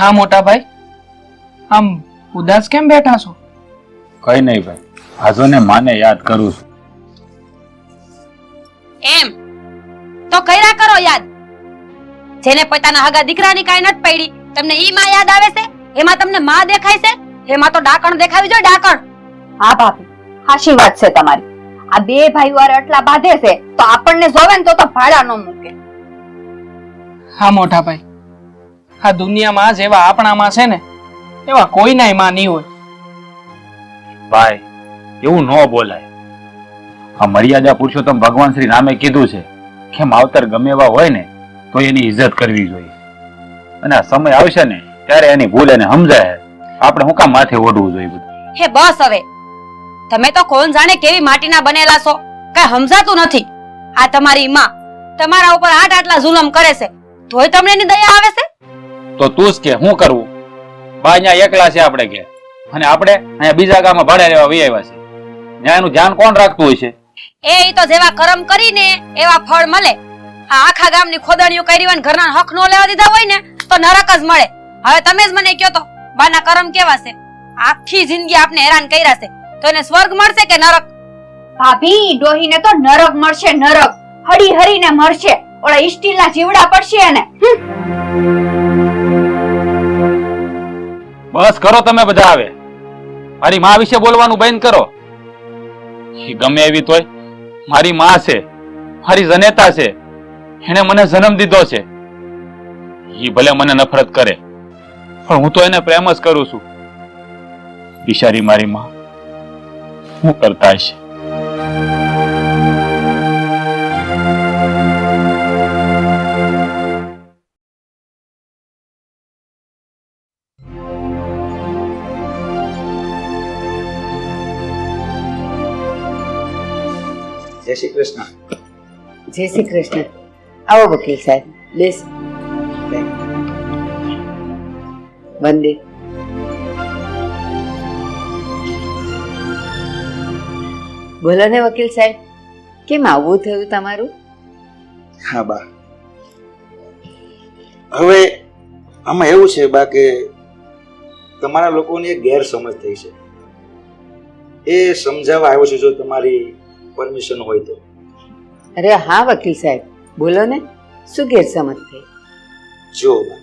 હા મોટા ભાઈ, આમ ઉદાસ કેમ બેઠા છો? કઈ નહીં ભાઈ, આજોને માને યાદ કરું છું. એમ તો કર્યા કરો યાદ. જેને પોતાના હગા દીકરાની કાઈ નટ પડી, તમને ઈ માં યાદ આવે છે? એમાં તમને માં દેખાય છે? એમાં તો ડાકણ દેખાવી જોઈએ, ડાકણ. હા ભાભી, હાચી વાત છે તમારી. આ બે ભાઈઓ આરે આટલા બાંધે છે તો આપણને જોવે ને તો ભાડા ન મૂકે. હા મોટા ભાઈ, આ દુનિયામાં જેવા આપણામાં છે ને એવા કોઈનાય માં નહીં હોય. ભાઈ, એવું ન બોલાય. આ મર્યાદા પુરુષોત્તમ ભગવાન શ્રી રામે કીધું છે કે માવતર ગમે એવા હોય ને તો એની ઇજ્જત કરવી જોઈએ. અને આ સમય આવશે ને ત્યારે એની ભૂલ એને સમજાય. આપણે હું કામ માથે ઓઢવું જોઈએ બધું? હે બસ હવે, તમે તો કોણ જાણે કેવી માટીના બનેલા છો, કઈ સમજાતું નથી. આ તમારી માં તમારા ઉપર આટલા જુલમ કરે છે, તોય તમને એની દયા આવે છે? તો તું જ કે હું કરવું? બા અહીંયા એકલા છે આપણે કે, અને આપણે અહીંયા બીજા ગામમાં ભાડે રહેવા વહી આવ્યા છે. ત્યાં એનું ધ્યાન કોણ રાખતું હોય છે? એ તો જેવા કર્મ કરીને એવા ફળ મળે. આ આખા ગામની ખોદણીઓ કરી હોય ને ઘરના હક નો લેવા દીધા હોય ને તો નરક જ મળે. હવે તમે જ મને કહો તો બાના કર્મ કેવા છે? આખી જિંદગી આપને હેરાન કર્યા છે, તો એને સ્વર્ગ મળશે કે નરક? ભાભી, ડોહીને તો નરક મળશે, નરક. હરી હરીને મરશે. ઓલા ઈસ્ટીલના જીવડા પડશે એને. બસ કરો તમે બધા. આવે મારી માં વિશે બોલવાનું બંધ કરો. એ ગમે એવી તોય મારી માં છે, મારી જનેતા છે. એને મને જન્મ દીધો છે. એ ભલે મને નફરત કરે પણ હું તો એને પ્રેમ જ કરું છું. બિચારી મારી માં શું કરતા હશે? જય શ્રી કૃષ્ણ. જય શ્રી કૃષ્ણ. આવો વકીલ સાહેબ, બેસ. વંદે. બોલો ને વકીલ સાહેબ, કેમ આવું થયું તમારું? હા બા, હવે આમાં એવું છે બા કે તમારા લોકોની એક ગેરસમજ થઈ છે. એ સમજાવવા આવ્યો છું, જો તમારી પરમિશન હોય તો. અરે હા વકીલ સાહેબ, બોલો ને, શું ગેરસમજ થઈ? જો બા,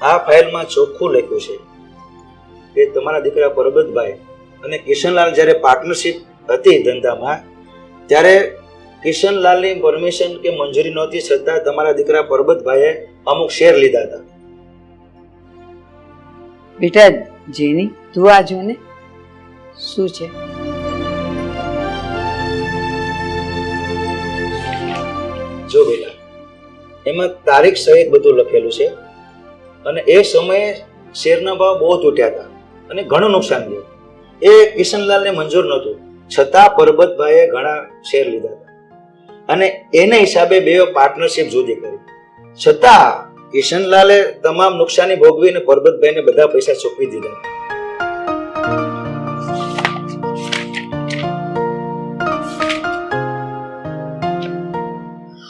આ ફાઇલમાં ચોખ્ખું લખ્યું છે કે તમારા દીકરા પરબતભાઈ અને કિશનલાલ જ્યારે પાર્ટનરશિપ હતી ધંધામાં, ત્યારે કિશનલાલની પરમિશન કે મંજૂરી નહોતી છતાં તમારા દીકરા પરબતભાઈએ અમુક શેર લીધા હતા. બેટા જેની, તું આ જો ને શું છે. જો બેટા, એમાં તારીખ સહિત બધું લખેલું છે અને એ સમયે શેરના ભાવ બહુ તૂટ્યા હતા અને ઘણું નુકસાન થયું. એ કિશનલાલને મંજૂર નહોતું છતાં પરબતભાઈએ ઘણા શેર લીધા હતા અને એને હિસાબે બે પાર્ટનરશિપ જુદી કરી. છતાં કિશનલાલે તમામ નુકસાની ભોગવીને પરબતભાઈને બધા પૈસા ચૂકવી દીધા.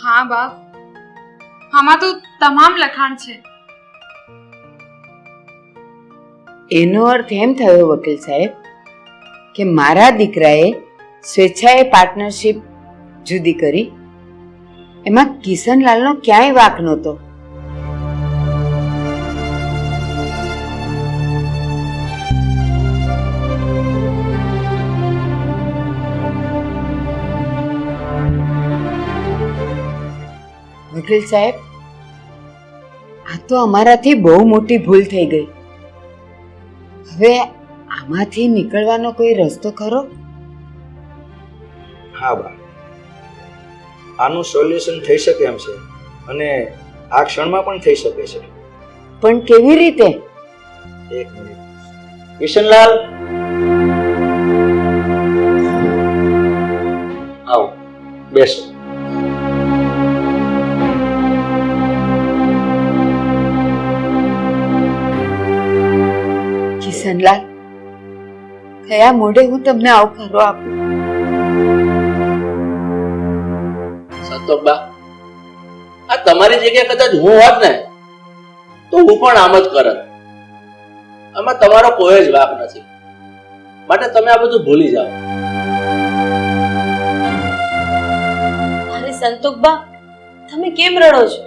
હા બાપ, આમાં તો તમામ લખાણ છે. એનો અર્થ એમ થયો વકીલ સાહેબ કે મારા દીકરાએ સ્વેચ્છાએ પાર્ટનરશિપ જુદી કરી, એમાં કિશનલાલનો ક્યાંય વાંક નહોતો. વકીલ સાહેબ, આ તો અમારાથી બહુ મોટી ભૂલ થઈ ગઈ. હવે આમાંથી નીકળવાનો કોઈ રસ્તો ખરો? હા બા, આનું સોલ્યુશન થઈ શકે એમ છે અને આ ક્ષણમાં પણ થઈ શકે છે. પણ કેવી રીતે? એક મિનિટ. કિશનલાલ, આવો બેસો. કિશનલાલ, કયા મોઢે હું તમને આવકારો આપું? સંતોષબા, આ તમારી જગ્યાએ કદાચ હું હોત ને તો હું પણ આમ જ કરત. આમાં તમારો કોઈ જ વાંક નથી, માટે તમે આ બધું ભૂલી જાઓ. અરે સંતોષબા, તમે કેમ રડો છો?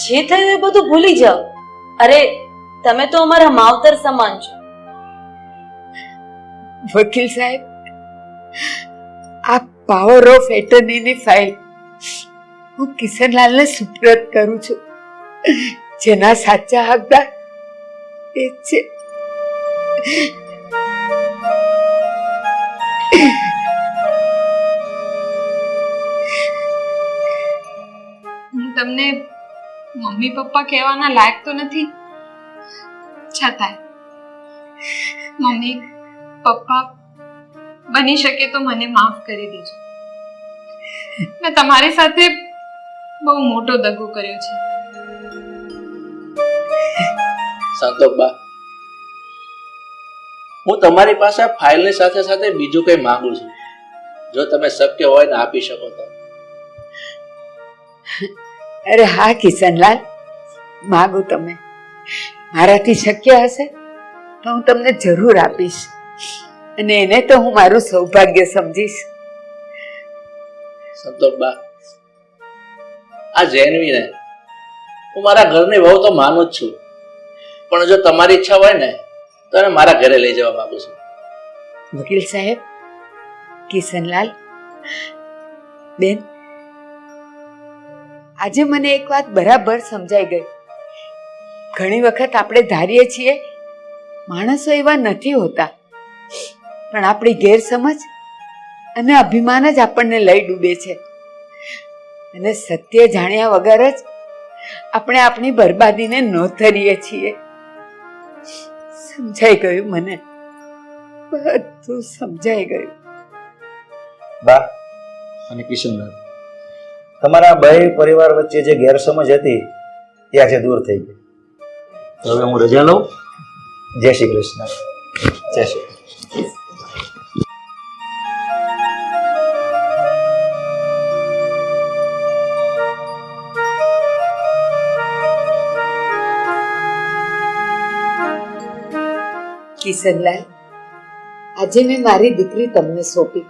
જે થયું એ બધું ભૂલી જાઓ. અરે તમે તો અમારા માવતર સમાન છો. વકીલ સાહેબ, આ પાવર ઓફ એટર્નીની ફાઇલ હું કિશનલાલને સુપ્રત કરું છું. જેના સાચા હકદાર એ છે. હું તમને મમ્મી પપ્પા કહેવાના લાયક તો નથી, છતાંય મમ્મી પપ્પા બની શકે તો મને માફ કરી દેજો. મેં તમારી સાથે બહુ મોટો દગો કર્યો છે. સંતોષબા, હું તમારી પાસે આ ફાઇલની સાથે સાથે બીજું કંઈ માંગુ છું, જો તમે શક્ય હોય ને આપી શકો તો. અરે હા કિશનલાલ, માગો તમે. મારાથી શક્ય હશે તો હું તમને જરૂર આપીશ, અને એને તો હું મારું સૌભાગ્ય સમજીશ. સંતોષબા, આ જેનવીને હું મારા ઘરની વહુ તો માનું જ છું, પણ જો તમારી ઈચ્છા હોય ને તો એને મારા ઘરે લઈ જવા માંગુ છું. વકીલ સાહેબ, કિશનલાલ બેન, આજે મને એક વાત બરાબર સમજાઈ ગઈ. ઘણી વખત આપણે ધારીએ છીએ માણસો એવા નથી હોતા, પણ આપણી ગેરસમજ અને અભિમાન જ આપણને લઈ ડૂબે છે, અને સત્ય જાણ્યા વગર જ આપણે આપણી બરબાદીને નોતરીએ છીએ. સમજાઈ ગયું, મને બધું સમજાઈ ગયું. બા અને કિશનલાલ, તમારા બે પરિવાર વચ્ચે જે ગેરસમજ હતી એ આજે દૂર થઈ ગઈ. તો હવે હું રજા લઉં. જય શ્રી કૃષ્ણ. જય શ્રી કૃષ્ણ. કિશનલાલ, આજે મેં મારી દીકરી તમને સોંપી.